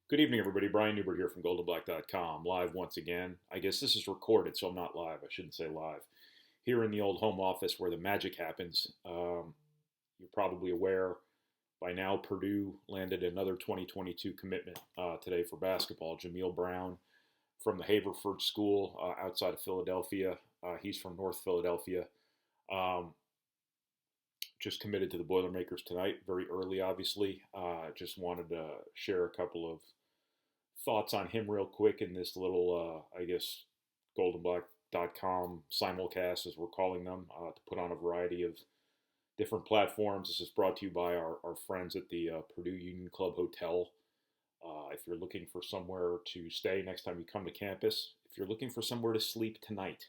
Good evening, everybody. Brian Neubert here from goldenblack.com, live once again. I guess this is recorded, so I'm not live. I shouldn't say live. Here in the old home office where the magic happens. You're probably aware by now Purdue landed another 2022 commitment today for basketball. Jameel Brown from the Haverford School outside of Philadelphia. He's from North Philadelphia. Um, just committed to the Boilermakers tonight, very early, obviously. Just wanted to share a couple of thoughts on him real quick in this little, goldenblack.com simulcast, as we're calling them, to put on a variety of different platforms. This is brought to you by our friends at the Purdue Union Club Hotel. If you're looking for somewhere to stay next time you come to campus, if you're looking for somewhere to sleep tonight,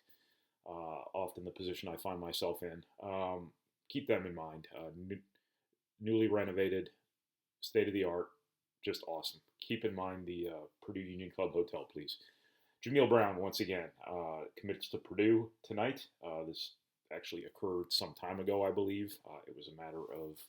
often the position I find myself in, keep them in mind. Newly renovated, state of the art, just awesome. Keep in mind the Purdue Union Club Hotel, please. Jameel Brown, once again, commits to Purdue tonight. This actually occurred some time ago, I believe. It was a matter of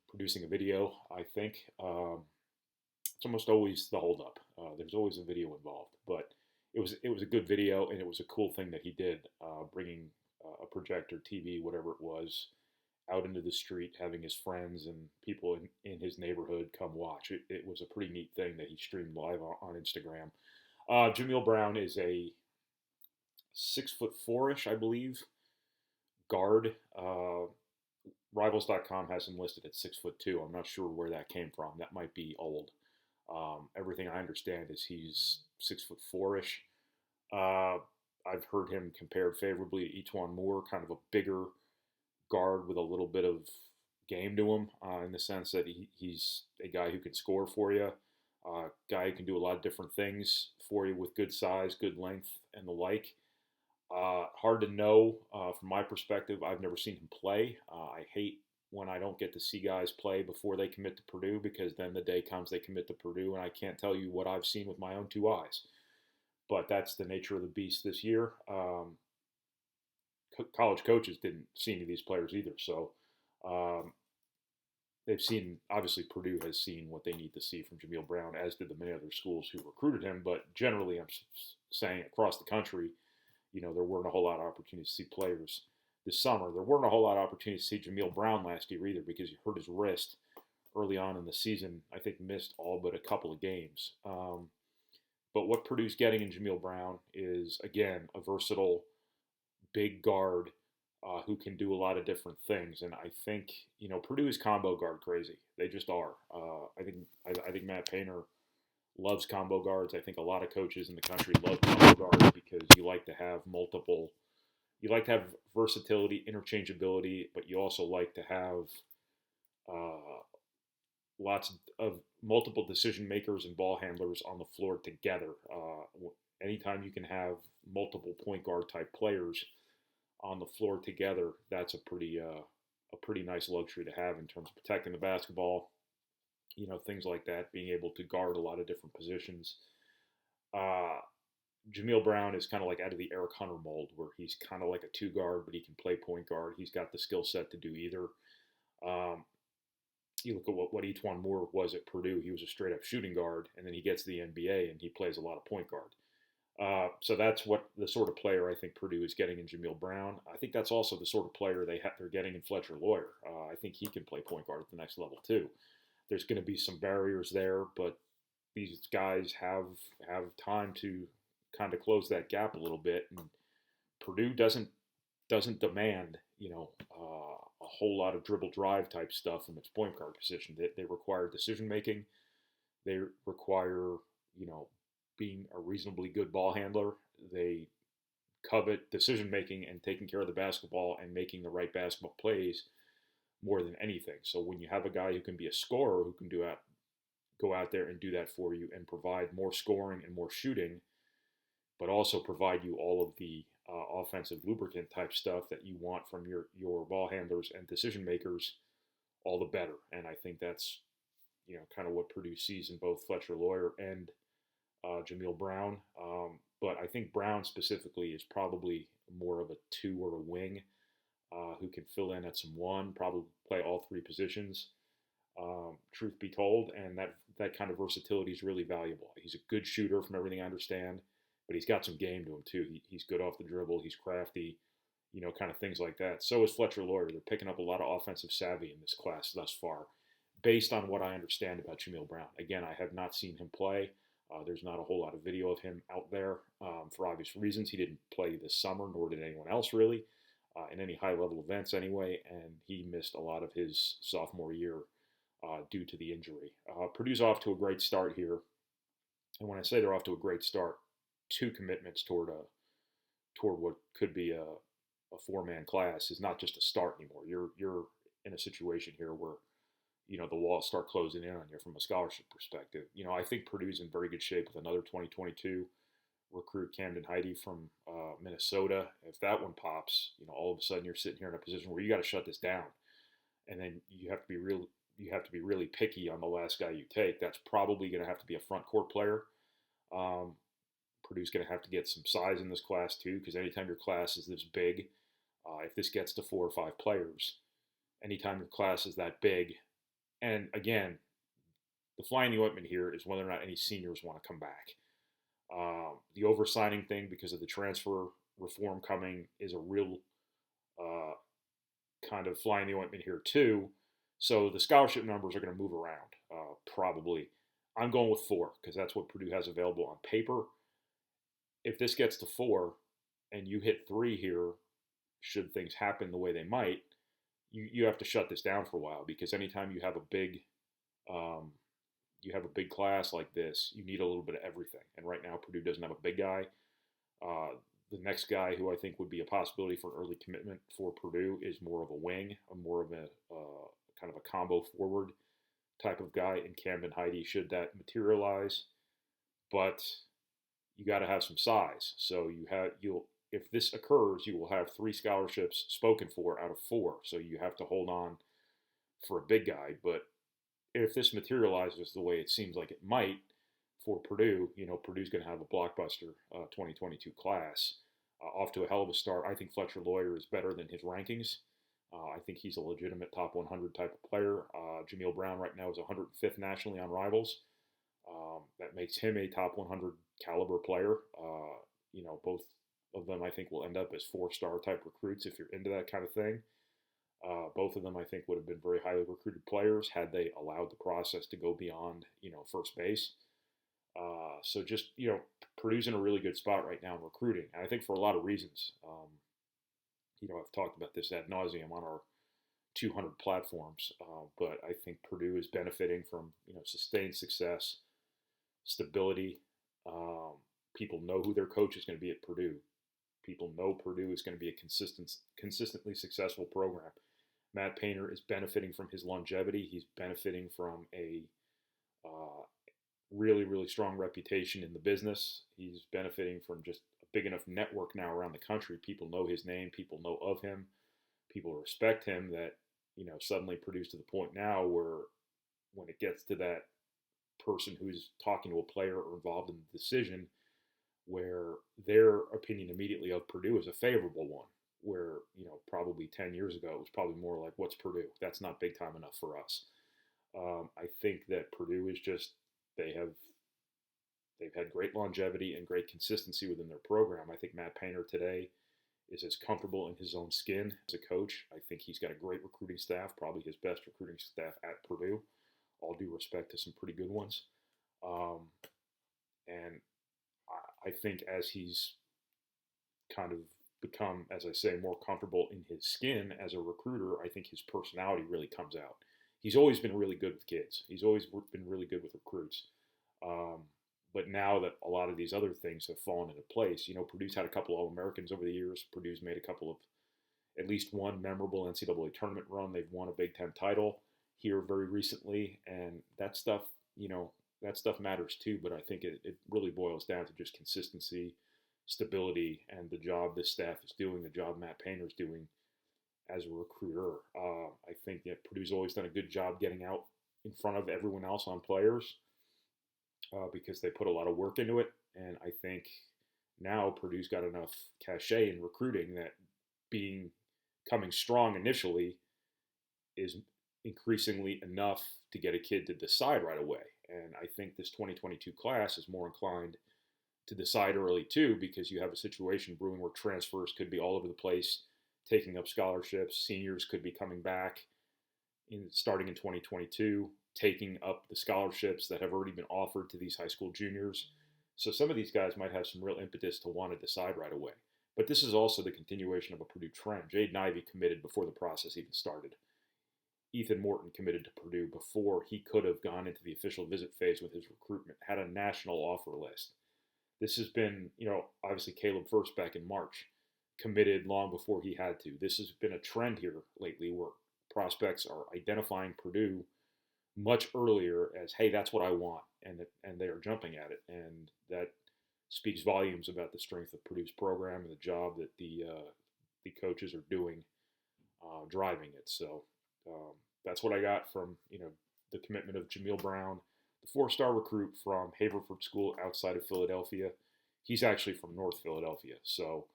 producing a video, I think. It's almost always the holdup. There's always a video involved, but it was a good video, and it was a cool thing that he did, bringing a projector, TV, whatever it was, out into the street, having his friends and people in his neighborhood come watch. It was a pretty neat thing that he streamed live on Instagram. Jameel Brown is a 6'4" I believe, guard. Rivals.com has him listed at 6'2". I'm not sure where that came from. That might be old. Everything I understand is he's 6'4". I've heard him compared favorably to Etuan Moore, kind of a bigger guard with a little bit of game to him, in the sense that he's a guy who can score for you, guy who can do a lot of different things for you with good size, good length, and the like. Hard to know from my perspective. I've never seen him play. I hate when I don't get to see guys play before they commit to Purdue, because then the day comes they commit to Purdue and I can't tell you what I've seen with my own two eyes. But that's the nature of the beast this year. College coaches didn't see any of these players either, so they've seen, obviously Purdue has seen what they need to see from Jameel Brown, as did the many other schools who recruited him. But generally, I'm saying across the country, there weren't a whole lot of opportunities to see players this summer. There weren't a whole lot of opportunities to see Jameel Brown last year either, because he hurt his wrist early on in the season. I think missed all but a couple of games. But what Purdue's getting in Jameel Brown is, again, a versatile big guard who can do a lot of different things. And I think, Purdue is combo guard crazy. They just are. I think Matt Painter loves combo guards. I think a lot of coaches in the country love combo guards because you like to have versatility, interchangeability, but you also like to have lots of multiple decision makers and ball handlers on the floor together. Anytime you can have multiple point guard type players on the floor together, that's a pretty nice luxury to have in terms of protecting the basketball. Things like that, being able to guard a lot of different positions. Jameel Brown is kind of like out of the Eric Hunter mold, where he's kind of like a two guard, but he can play point guard. He's got the skill set to do either. You look at what Etuan Moore was at Purdue. He was a straight up shooting guard, and then he gets to the NBA and he plays a lot of point guard. So that's what the sort of player I think Purdue is getting in Jameel Brown. I think that's also the sort of player they're getting in Fletcher Lawyer. I think he can play point guard at the next level too. There's going to be some barriers there, but these guys have time to kind of close that gap a little bit. And Purdue doesn't demand a whole lot of dribble drive type stuff from its point guard position. They require decision making. They require being a reasonably good ball handler. They covet decision making and taking care of the basketball and making the right basketball plays more than anything. So when you have a guy who can be a scorer, who can go out there and do that for you and provide more scoring and more shooting, but also provide you all of the offensive lubricant type stuff that you want from your ball handlers and decision makers, all the better. And I think that's kind of what Purdue sees in both Fletcher Lawyer and Jameel Brown. But I think Brown specifically is probably more of a two or a wing who can fill in at some one, probably play all three positions. truth be told, and that kind of versatility is really valuable. He's a good shooter from everything I understand, but he's got some game to him too. He's good off the dribble. He's crafty, kind of things like that. So is Fletcher Lawyer. They're picking up a lot of offensive savvy in this class thus far, based on what I understand about Jameel Brown. Again, I have not seen him play. There's not a whole lot of video of him out there for obvious reasons. He didn't play this summer, nor did anyone else really, in any high-level events anyway, and he missed a lot of his sophomore year due to the injury. Purdue's off to a great start here, and when I say they're off to a great start, 2 commitments toward what could be a 4-man class is not just a start anymore. You're in a situation here where the walls start closing in on you from a scholarship perspective. I think Purdue's in very good shape with another 2022 recruit, Camden Heide from Minnesota. If that one pops, all of a sudden you're sitting here in a position where you got to shut this down, and then you have to be really picky on the last guy you take. That's probably going to have to be a front court player. Purdue's going to have to get some size in this class too, because anytime your class is this big, if this gets to 4 or 5 players, anytime your class is that big, and again, the fly in the ointment here is whether or not any seniors want to come back. The oversigning thing, because of the transfer reform coming, is a real kind of fly in the ointment here too. So the scholarship numbers are going to move around, probably. I'm going with 4 because that's what Purdue has available on paper. If this gets to 4 and you hit 3 here, should things happen the way they might, you have to shut this down for a while, because anytime you have a big class like this, you need a little bit of everything. And right now Purdue doesn't have a big guy. The next guy who I think would be a possibility for early commitment for Purdue is more of a wing, more of a kind of a combo forward type of guy in Camden Heide, should that materialize. But you got to have some size. So if this occurs, you will have 3 scholarships spoken for out of 4. So you have to hold on for a big guy. But if this materializes the way it seems like it might for Purdue, Purdue's going to have a blockbuster 2022 class. Off to a hell of a start. I think Fletcher Lawyer is better than his rankings. I think he's a legitimate top 100 type of player. Jameel Brown right now is 105th nationally on Rivals. That makes him a top 100 caliber player. Both of them I think will end up as 4-star type recruits if you're into that kind of thing. Both of them I think would have been very highly recruited players had they allowed the process to go beyond, first base. So just, Purdue's in a really good spot right now in recruiting. And I think for a lot of reasons. I've talked about this ad nauseum on our 200 platforms, but I think Purdue is benefiting from, sustained success, stability. People know who their coach is going to be at Purdue. People know Purdue is going to be a consistently successful program. Matt Painter is benefiting from his longevity. He's benefiting from a really, really strong reputation in the business. He's benefiting from just a big enough network now around the country. People know his name. People know of him. People respect him, that, suddenly Purdue's to the point now where when it gets to that person who's talking to a player or involved in the decision, where their opinion immediately of Purdue is a favorable one, where, probably 10 years ago, it was probably more like, what's Purdue? That's not big time enough for us. I think that Purdue is just, they've had great longevity and great consistency within their program. I think Matt Painter today is as comfortable in his own skin as a coach. I think he's got a great recruiting staff, probably his best recruiting staff at Purdue. All due respect to some pretty good ones. And I think as he's kind of become, as I say, more comfortable in his skin as a recruiter, I think his personality really comes out. He's always been really good with kids. He's always been really good with recruits. But now that a lot of these other things have fallen into place, Purdue's had a couple of All-Americans over the years. Purdue's made a couple of, at least one memorable NCAA tournament run. They've won a Big Ten title here very recently, and that stuff, that stuff matters too. But I think it really boils down to just consistency, stability, and the job this staff is doing, the job Matt Painter's doing as a recruiter. I think that Purdue's always done a good job getting out in front of everyone else on players. Because they put a lot of work into it. And I think now Purdue's got enough cachet in recruiting that coming strong initially is increasingly enough to get a kid to decide right away. And I think this 2022 class is more inclined to decide early too, because you have a situation brewing where transfers could be all over the place, taking up scholarships. Seniors could be coming back starting in 2022, taking up the scholarships that have already been offered to these high school juniors. So some of these guys might have some real impetus to want to decide right away. But this is also the continuation of a Purdue trend. Jaden Ivey committed before the process even started. Ethan Morton committed to Purdue before he could have gone into the official visit phase with his recruitment, had a national offer list. This has been, obviously Caleb First back in March committed long before he had to. This has been a trend here lately where prospects are identifying Purdue much earlier as, hey, that's what I want, and they are jumping at it, and that speaks volumes about the strength of Purdue's program and the job that the coaches are doing, driving it. So that's what I got from the commitment of Jameel Brown, the 4-star recruit from Haverford School outside of Philadelphia. He's actually from North Philadelphia, so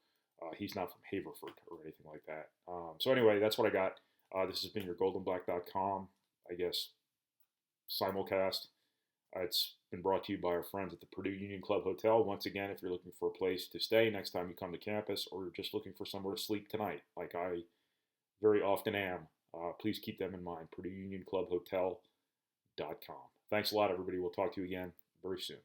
he's not from Haverford or anything like that. So anyway, that's what I got. This has been your goldenblack.com, I guess, simulcast. It's been brought to you by our friends at the Purdue Union Club Hotel. Once again, if you're looking for a place to stay next time you come to campus, or you're just looking for somewhere to sleep tonight, like I very often am, please keep them in mind. PurdueUnionClubHotel.com. Thanks a lot, everybody. We'll talk to you again very soon.